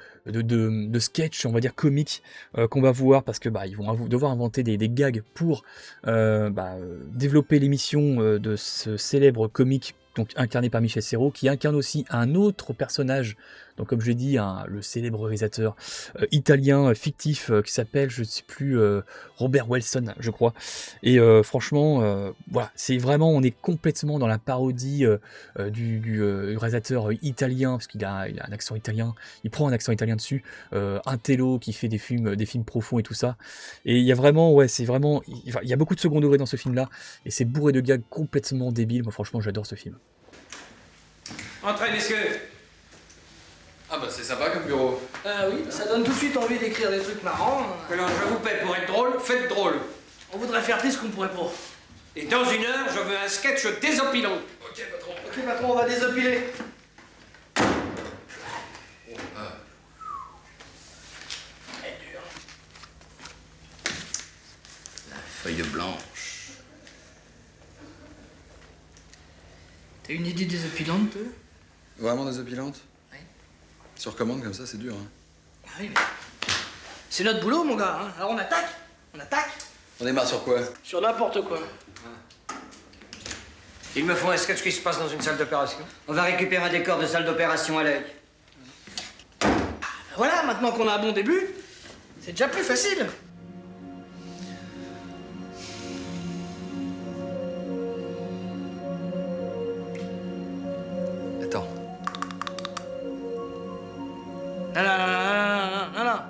sketchs, on va dire comiques, qu'on va voir parce que ils vont devoir inventer des gags pour développer l'émission de ce célèbre comique donc incarné par Michel Serrault, qui incarne aussi un autre personnage, donc comme je l'ai dit, le célèbre réalisateur italien fictif qui s'appelle, je ne sais plus, Robert Wilson, je crois. Et franchement, voilà, c'est vraiment, on est complètement dans la parodie du réalisateur italien, parce qu'il a un accent italien, il prend un accent italien dessus, un télo qui fait des films profonds et tout ça. Et il y a vraiment, ouais, c'est vraiment, il y a beaucoup de second degré dans ce film-là, et c'est bourré de gags complètement débiles. Moi, franchement, j'adore ce film. Entrez, messieurs. Ah bah c'est sympa comme bureau. Ah oui, ça donne tout de suite envie d'écrire des trucs marrants. Alors je vous paie pour être drôle, faites drôle. On voudrait faire plus qu'on pourrait pas. Et dans 1 heure, je veux un sketch désopilant. Ok patron. Ok patron, on va désopiler. Elle est dure. La feuille blanche. T'as une idée désopilante, toi? Vraiment désopilante? Oui. Sur commande comme ça, c'est dur, hein. Ah oui, mais... C'est notre boulot, mon gars, hein. Alors on attaque. On attaque. On démarre sur quoi? Sur n'importe quoi. Il me faut un sketch qui se passe dans une salle d'opération. On va récupérer un décor de salle d'opération à l'œil. Voilà, maintenant qu'on a un bon début, c'est déjà plus facile. Attends. Non, non, non, non, non, non, non.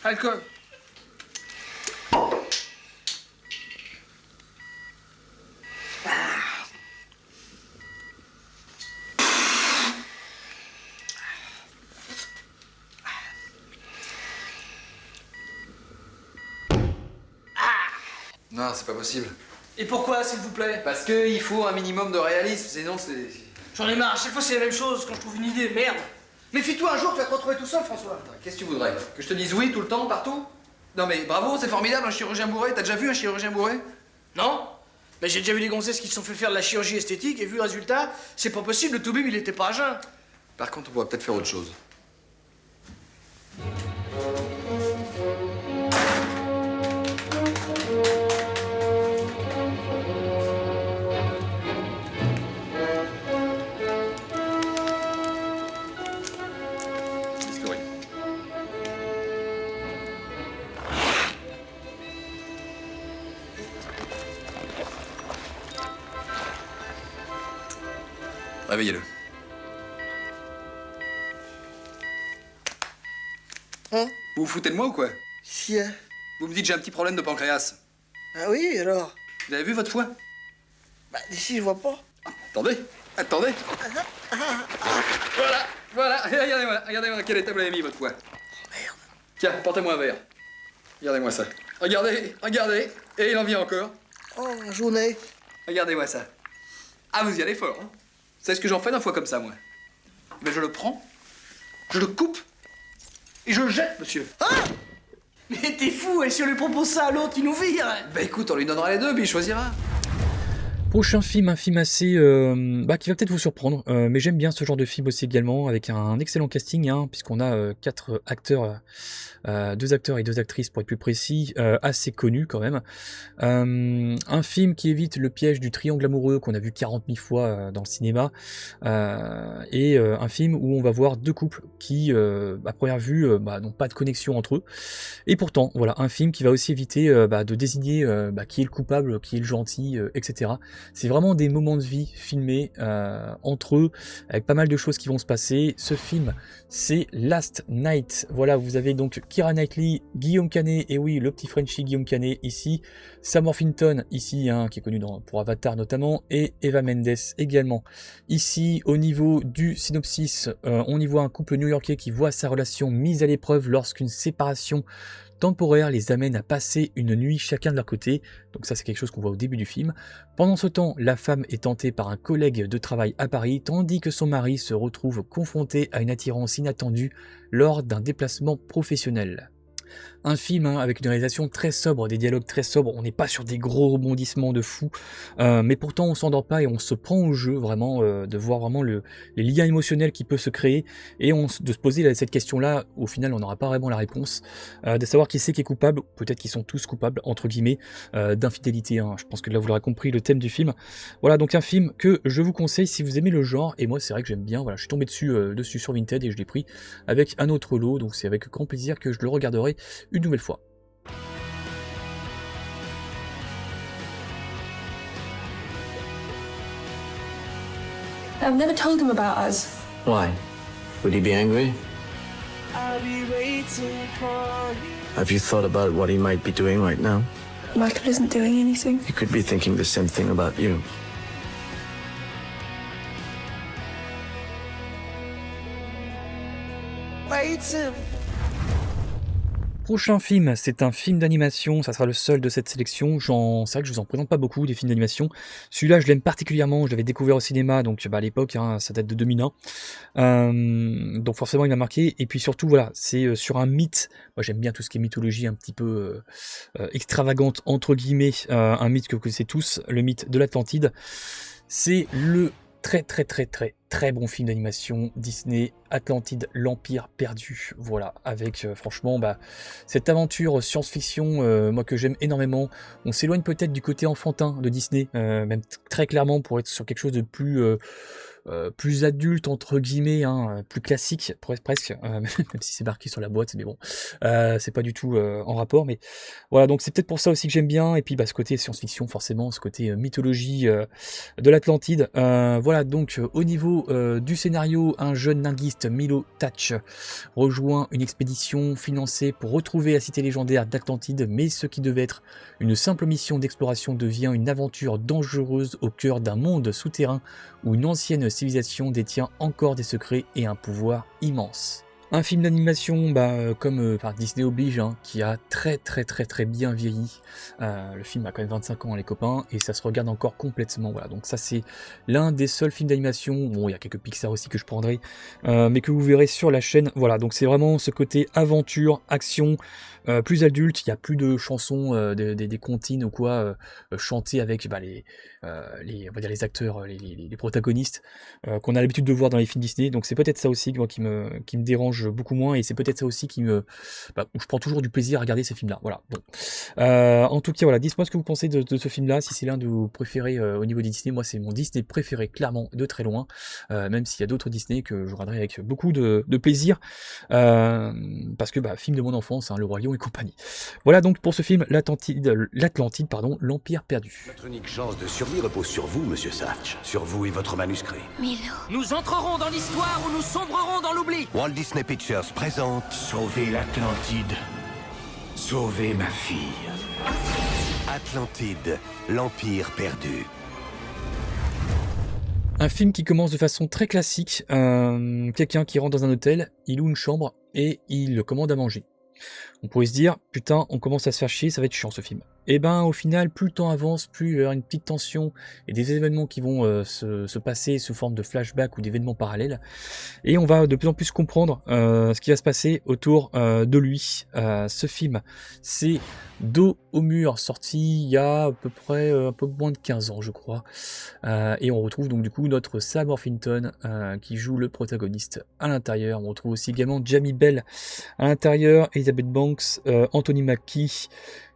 Alcool. Non, c'est pas possible. Et pourquoi, s'il vous plaît? Parce qu'il faut un minimum de réalisme, sinon c'est... J'en ai marre, à chaque fois c'est la même chose quand je trouve une idée, merde. Méfie-toi, un jour tu vas te retrouver tout seul, François. Qu'est-ce que tu voudrais? Que je te dise oui tout le temps, partout? Non mais bravo, c'est formidable, un chirurgien bourré. T'as déjà vu un chirurgien bourré? Non? Mais j'ai déjà vu des gonzesses qui se sont fait faire de la chirurgie esthétique et vu le résultat, c'est pas possible, le toubib il était pas à jeun. Par contre, on pourrait peut-être faire autre chose. Discovery. Réveillez-le. Hein? Vous vous foutez de moi ou quoi? Si. Vous me dites j'ai un petit problème de pancréas. Ah oui, alors? Vous avez vu votre foie? Bah, d'ici, je vois pas. Attendez, attendez. Voilà, voilà. Regardez-moi quel état vous l'avez mis votre foie. Oh merde. Tiens, portez-moi un verre. Regardez-moi ça. Regardez, regardez. Et il en vient encore. Oh, la journée. Regardez-moi ça. Ah, vous y allez fort, hein? Vous savez ce que j'en fais d'un foie comme ça, moi? Mais je le prends, je le coupe, et je le jette, monsieur. Ah! Mais t'es fou, et si on lui propose ça à l'autre, il nous vire. Bah écoute, on lui donnera les deux, puis il choisira. Prochain film, un film assez qui va peut-être vous surprendre, mais j'aime bien ce genre de film aussi également, avec un excellent casting, hein, puisqu'on a 4 acteurs, 2 acteurs et 2 actrices pour être plus précis, assez connus quand même. Un film qui évite le piège du triangle amoureux qu'on a vu 40 000 fois dans le cinéma, et un film où on va voir 2 couples qui, à première vue, n'ont pas de connexion entre eux. Et pourtant, voilà, un film qui va aussi éviter de désigner qui est le coupable, qui est le gentil, etc. C'est vraiment des moments de vie filmés entre eux, avec pas mal de choses qui vont se passer. Ce film, c'est Last Night. Voilà, vous avez donc Keira Knightley, Guillaume Canet, et oui, le petit Frenchie Guillaume Canet ici, Sam Worthington ici, hein, qui est connu pour Avatar notamment, et Eva Mendes également. Ici, au niveau du synopsis, on y voit un couple new-yorkais qui voit sa relation mise à l'épreuve lorsqu'une séparation temporaire les amène à passer une nuit chacun de leur côté, donc ça c'est quelque chose qu'on voit au début du film. Pendant ce temps, la femme est tentée par un collègue de travail à Paris, tandis que son mari se retrouve confronté à une attirance inattendue lors d'un déplacement professionnel. Un film avec une réalisation très sobre, des dialogues très sobres, on n'est pas sur des gros rebondissements de fou, mais pourtant on s'endort pas et on se prend au jeu vraiment, de voir vraiment les liens émotionnels qui peuvent se créer, et de se poser cette question-là, au final on n'aura pas vraiment la réponse, de savoir qui c'est qui est coupable, peut-être qu'ils sont tous coupables, entre guillemets, d'infidélité, hein. Je pense que là vous l'aurez compris, le thème du film. Voilà, donc un film que je vous conseille si vous aimez le genre, et moi c'est vrai que j'aime bien, voilà, je suis tombé dessus sur Vinted et je l'ai pris avec un autre lot, donc c'est avec grand plaisir que je le regarderai une nouvelle fois. I've never told him about us. Why? Would he be angry? Have you thought about what he might be doing right now? Michael isn't doing anything. He could be thinking the same thing about you. Prochain film, c'est un film d'animation, ça sera le seul de cette sélection. C'est vrai que je vous en présente pas beaucoup des films d'animation. Celui-là, je l'aime particulièrement, je l'avais découvert au cinéma, donc à l'époque, hein, ça date de 2001. Donc forcément, il m'a marqué. Et puis surtout, voilà, c'est sur un mythe. Moi, j'aime bien tout ce qui est mythologie un petit peu extravagante, entre guillemets. Un mythe que vous connaissez tous, le mythe de l'Atlantide. C'est le très bon film d'animation Disney, Atlantide, l'Empire perdu, voilà, avec franchement cette aventure science-fiction, moi que j'aime énormément. On s'éloigne peut-être du côté enfantin de Disney, même très clairement, pour être sur quelque chose de plus adulte entre guillemets, hein, plus classique presque, même si c'est marqué sur la boîte, mais bon, c'est pas du tout en rapport, mais voilà, donc c'est peut-être pour ça aussi que j'aime bien. Et puis ce côté science-fiction, forcément, ce côté mythologie de l'Atlantide. Voilà, donc au niveau du scénario, un jeune linguiste, Milo Thatch, rejoint une expédition financée pour retrouver la cité légendaire d'Atlantide, mais ce qui devait être une simple mission d'exploration devient une aventure dangereuse au cœur d'un monde souterrain où une ancienne civilisation détient encore des secrets et un pouvoir immense. Un film d'animation, comme Disney oblige, hein, qui a très bien vieilli. Le film a quand même 25 ans, les copains, et ça se regarde encore complètement. Voilà, donc ça c'est l'un des seuls films d'animation. Bon, il y a quelques Pixar aussi que je prendrai, mais que vous verrez sur la chaîne. Voilà, donc c'est vraiment ce côté aventure, action, plus adulte. Il n'y a plus de chansons, des comptines ou quoi, chantées avec on va dire les acteurs, les protagonistes qu'on a l'habitude de voir dans les films Disney. Donc c'est peut-être ça aussi moi, qui me dérange beaucoup moins, et c'est peut-être ça aussi où je prends toujours du plaisir à regarder ces films là. Voilà, bon. En tout cas, voilà, dites-moi ce que vous pensez de ce film là, si c'est l'un de vos préférés au niveau des Disney. Moi c'est mon Disney préféré, clairement, de très loin, même s'il y a d'autres Disney que je regarderai avec beaucoup de plaisir, parce que film de mon enfance, hein, Le Roi Lion et compagnie. Voilà donc pour ce film, l'Atlantide, l'Empire perdu. Notre unique chance de survie repose sur vous, monsieur Satch, sur vous et votre manuscrit. Milo. Nous entrerons dans l'histoire ou nous sombrerons dans l'oubli. Walt Disney Pictures présente Sauver l'Atlantide. Sauver ma fille. Atlantide, l'Empire perdu. Un film qui commence de façon très classique, quelqu'un qui rentre dans un hôtel, il loue une chambre et il commande à manger. On pourrait se dire, putain, on commence à se faire chier, ça va être chiant ce film. Et au final, plus le temps avance, plus il y aura une petite tension et des événements qui vont se passer sous forme de flashback ou d'événements parallèles. Et on va de plus en plus comprendre ce qui va se passer autour de lui. Ce film, c'est Dos au mur, sorti il y a à peu près un peu moins de 15 ans, je crois. Et on retrouve donc du coup notre Sam Worthington qui joue le protagoniste à l'intérieur. On retrouve aussi également Jamie Bell à l'intérieur, Elizabeth Banks, Anthony Mackie,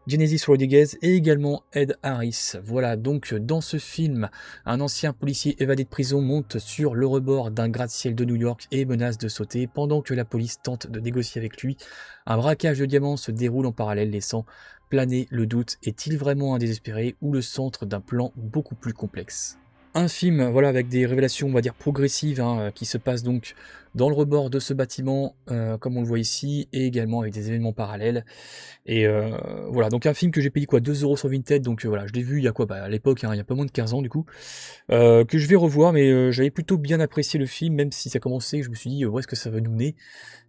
Genesis Rodriguez et également Ed Harris. Voilà, donc dans ce film, un ancien policier évadé de prison monte sur le rebord d'un gratte-ciel de New York et menace de sauter pendant que la police tente de négocier avec lui. Un braquage de diamants se déroule en parallèle, laissant planer le doute. Est-il vraiment un désespéré ou le centre d'un plan beaucoup plus complexe ? Un film, voilà, avec des révélations, on va dire, progressives, hein, qui se passent donc dans le rebord de ce bâtiment, comme on le voit ici, et également avec des événements parallèles. Et voilà, donc un film que j'ai payé quoi, 2 € sur Vinted, donc voilà, je l'ai vu il y a quoi, bah, à l'époque, hein, il y a pas moins de 15 ans du coup, que je vais revoir, mais j'avais plutôt bien apprécié le film, même si ça commençait, je me suis dit, où est-ce que ça va nous mener?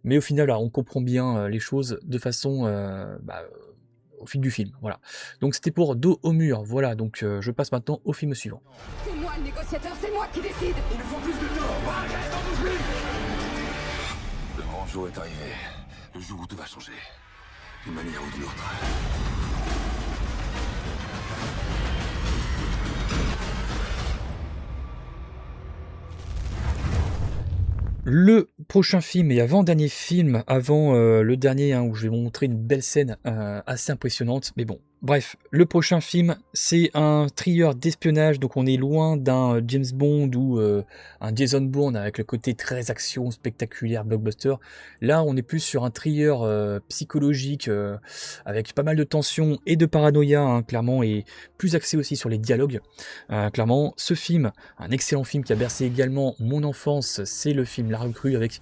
Mais au final, là, on comprend bien les choses de façon, au fil du film, voilà. Donc c'était pour Dos au mur, voilà, donc je passe maintenant au film suivant. C'est moi le négociateur, c'est moi qui décide. Il nous faut plus de temps. Le grand jour est arrivé. Le jour où tout va changer. D'une manière ou d'une autre. Le prochain film et avant-dernier film, avant le dernier, hein, où je vais vous montrer une belle scène assez impressionnante, mais bon. Bref, le prochain film, c'est un thriller d'espionnage, donc on est loin d'un James Bond ou un Jason Bourne avec le côté très action, spectaculaire, blockbuster. Là, on est plus sur un thriller psychologique avec pas mal de tension et de paranoïa, hein, clairement, et plus axé aussi sur les dialogues. Clairement, ce film, un excellent film qui a bercé également mon enfance, c'est le film La Recrue avec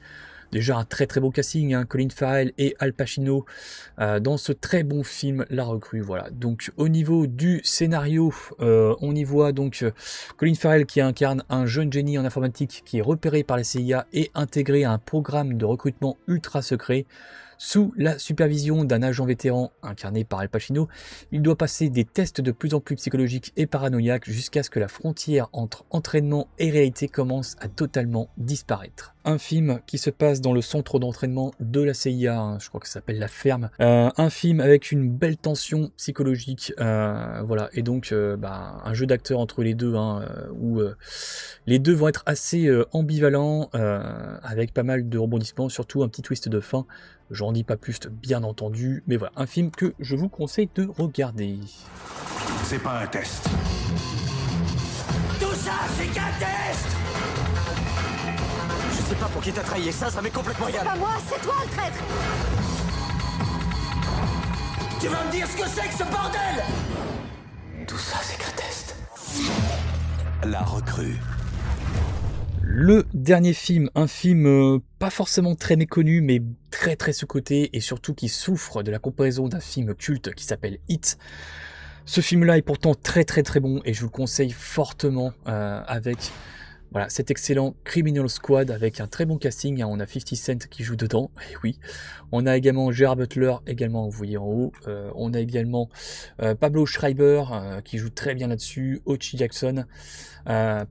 déjà un très très beau casting, hein, Colin Farrell et Al Pacino dans ce très bon film La Recrue. Voilà. Donc au niveau du scénario, on y voit donc Colin Farrell qui incarne un jeune génie en informatique qui est repéré par la CIA et intégré à un programme de recrutement ultra secret. Sous la supervision d'un agent vétéran incarné par Al Pacino, il doit passer des tests de plus en plus psychologiques et paranoïaques jusqu'à ce que la frontière entre entraînement et réalité commence à totalement disparaître. Un film qui se passe dans le centre d'entraînement de la CIA, hein, je crois que ça s'appelle La Ferme. Un film avec une belle tension psychologique, voilà, et donc un jeu d'acteurs entre les deux, hein, où les deux vont être assez ambivalents, avec pas mal de rebondissements, surtout un petit twist de fin. J'en dis pas plus, bien entendu, mais voilà, un film que je vous conseille de regarder. C'est pas un test. Tout ça, c'est qu'un test. Je sais pas pour qui t'as trahi, et ça m'est complètement C'est égal. pas moi, c'est toi le traître. Tu vas me dire ce que c'est que ce bordel? Tout ça, c'est qu'un test. La Recrue. Le dernier film, un film pas forcément très méconnu, mais très très sous-coté, et surtout qui souffre de la comparaison d'un film culte qui s'appelle It. Ce film-là est pourtant très très très bon, et je vous le conseille fortement, avec voilà, cet excellent Criminal Squad, avec un très bon casting, hein. On a 50 Cent qui joue dedans, et oui. On a également Gerard Butler, également, vous voyez en haut. On a également Pablo Schreiber, qui joue très bien là-dessus, Ochi Jackson,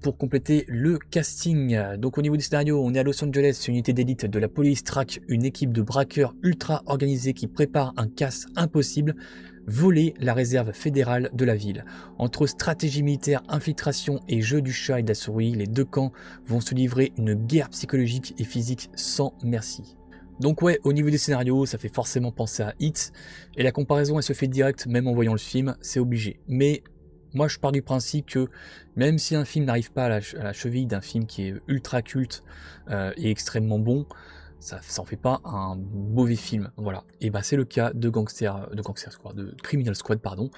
pour compléter le casting. Donc au niveau du scénario, on est à Los Angeles, une unité d'élite de la police traque une équipe de braqueurs ultra organisés qui prépare un casse impossible, voler la réserve fédérale de la ville. Entre stratégie militaire, infiltration et jeu du chat et de la souris, les deux camps vont se livrer une guerre psychologique et physique sans merci. Donc ouais, au niveau des scénarios, ça fait forcément penser à It, et la comparaison elle se fait directe, même en voyant le film, c'est obligé. Mais moi je pars du principe que même si un film n'arrive pas à la cheville d'un film qui est ultra culte et extrêmement bon, ça en fait pas un mauvais film, voilà. Et bah c'est le cas de Criminal Squad, pardon,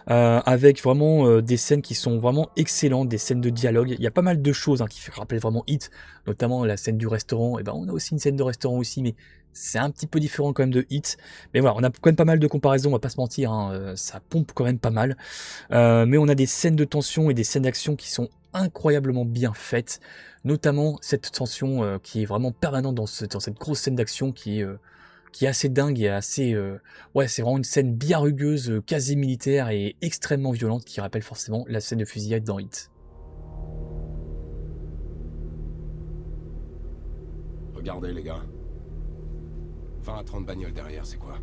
avec vraiment des scènes qui sont vraiment excellentes, des scènes de dialogue. Il y a pas mal de choses, hein, qui rappellent vraiment It, notamment la scène du restaurant. Et ben on a aussi une scène de restaurant aussi, mais c'est un petit peu différent quand même de It. Mais voilà, on a quand même pas mal de comparaisons, on va pas se mentir, hein, ça pompe quand même pas mal. Mais on a des scènes de tension et des scènes d'action qui sont incroyablement bien faites, notamment cette tension qui est vraiment permanente dans cette grosse scène d'action qui est assez dingue et assez... ouais, c'est vraiment une scène bien rugueuse, quasi militaire et extrêmement violente qui rappelle forcément la scène de fusillade dans It. Regardez les gars. 20 à 30 bagnoles derrière, c'est quoi?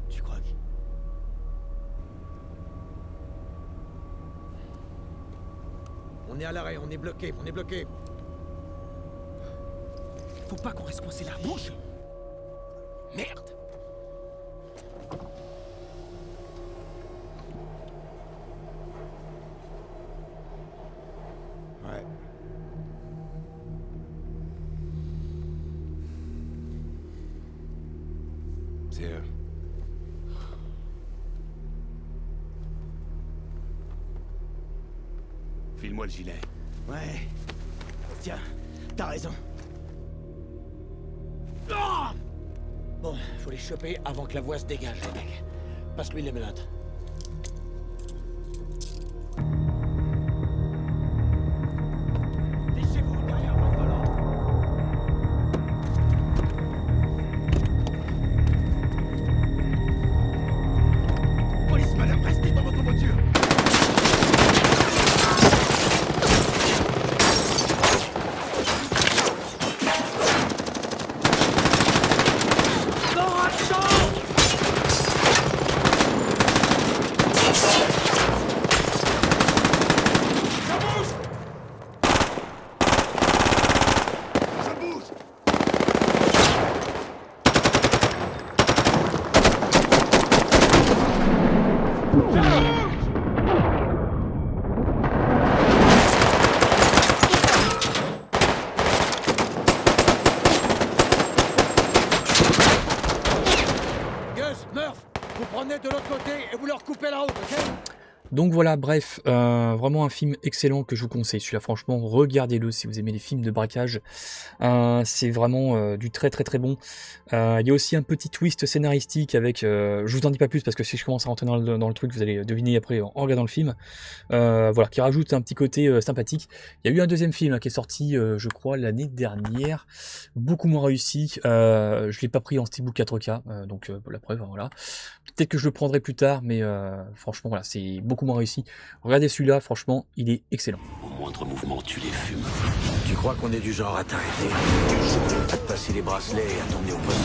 Tu crois que... On est à l'arrêt, on est bloqué, Faut pas qu'on reste coincé là, bouge. Merde. Ouais. C'est eux. File-moi le gilet. Ouais. Tiens, t'as raison. Ah bon, faut les choper avant que la voie se dégage, les mecs. Passe-lui les menottes. Fichez-vous derrière votre volant. Police, madame, restez dans votre voiture. De l'autre côté et vous leur coupez la route, ok? Donc voilà, bref, vraiment un film excellent que je vous conseille. Celui-là, franchement, regardez-le si vous aimez les films de braquage. C'est vraiment du très très très bon. Il y a aussi un petit twist scénaristique avec... je vous en dis pas plus parce que si je commence à rentrer dans le truc, vous allez deviner après en regardant le film. Voilà, qui rajoute un petit côté sympathique. Il y a eu un deuxième film hein, qui est sorti, je crois, l'année dernière. Beaucoup moins réussi. Je l'ai pas pris en Steelbook 4K, donc la preuve, voilà. Peut-être que je le prendrai plus tard, mais franchement, voilà, c'est beaucoup moins réussi. Regardez celui-là, franchement, il est excellent. Au moindre mouvement, tu les fumes. Tu crois qu'on est du genre à t'arrêter, à te passer les bracelets et à t'emmener au poste?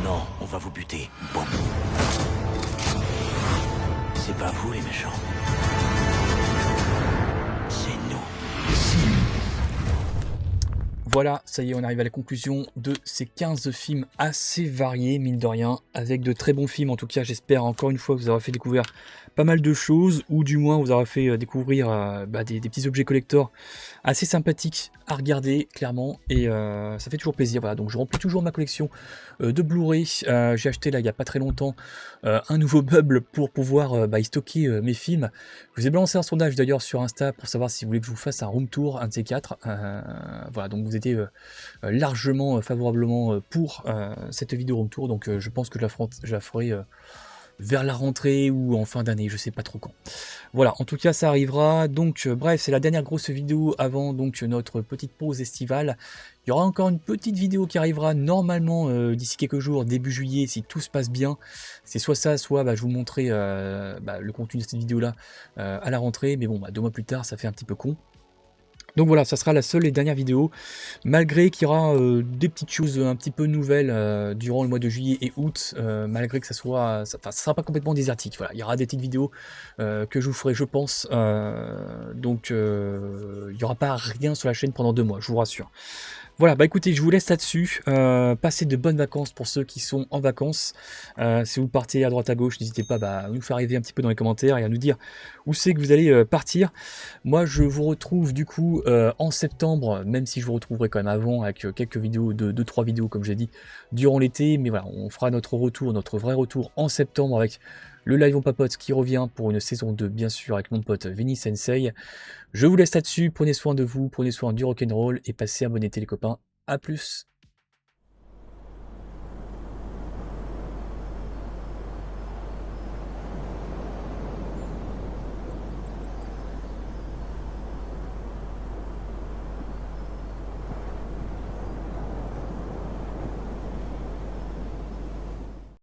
Non, on va vous buter. Bon. C'est pas vous les méchants. C'est nous. Voilà, ça y est, on arrive à la conclusion de ces 15 films assez variés, mine de rien, avec de très bons films. En tout cas, j'espère encore une fois vous avoir fait découvrir pas mal de choses, ou du moins vous aura fait découvrir des petits objets collector assez sympathiques à regarder, clairement, et ça fait toujours plaisir. Voilà, donc je remplis toujours ma collection de Blu-ray. J'ai acheté là il n'y a pas très longtemps un nouveau meuble pour pouvoir y stocker mes films. Je vous ai balancé un sondage d'ailleurs sur Insta pour savoir si vous voulez que je vous fasse un room tour, un de ces quatre. Voilà, donc vous étiez largement favorablement pour cette vidéo room tour, donc je pense que je la ferai vers la rentrée ou en fin d'année, je sais pas trop quand. Voilà, en tout cas ça arrivera. Donc bref, c'est la dernière grosse vidéo avant donc notre petite pause estivale. Il y aura encore une petite vidéo qui arrivera normalement d'ici quelques jours, début juillet, si tout se passe bien. C'est soit ça, soit je vous montrer le contenu de cette vidéo là à la rentrée. Mais bon, 2 mois plus tard, ça fait un petit peu con. Donc voilà, ça sera la seule et dernière vidéo, malgré qu'il y aura des petites choses un petit peu nouvelles durant le mois de juillet et août, malgré que ça sera pas complètement désertique. Voilà, il y aura des petites vidéos que je vous ferai, je pense, donc il n'y aura pas rien sur la chaîne pendant 2 mois, je vous rassure. Voilà, écoutez, je vous laisse là-dessus. Passez de bonnes vacances pour ceux qui sont en vacances. Si vous partez à droite à gauche, n'hésitez pas à nous faire arriver un petit peu dans les commentaires et à nous dire où c'est que vous allez partir. Moi, je vous retrouve du coup en septembre, même si je vous retrouverai quand même avant avec quelques vidéos, 2-3 vidéos comme j'ai dit, durant l'été. Mais voilà, on fera notre retour, notre vrai retour en septembre avec le live on papote qui revient pour une saison 2, bien sûr, avec mon pote Vinny Sensei. Je vous laisse là-dessus, prenez soin de vous, prenez soin du rock'n'roll et passez un bon été les copains. A plus.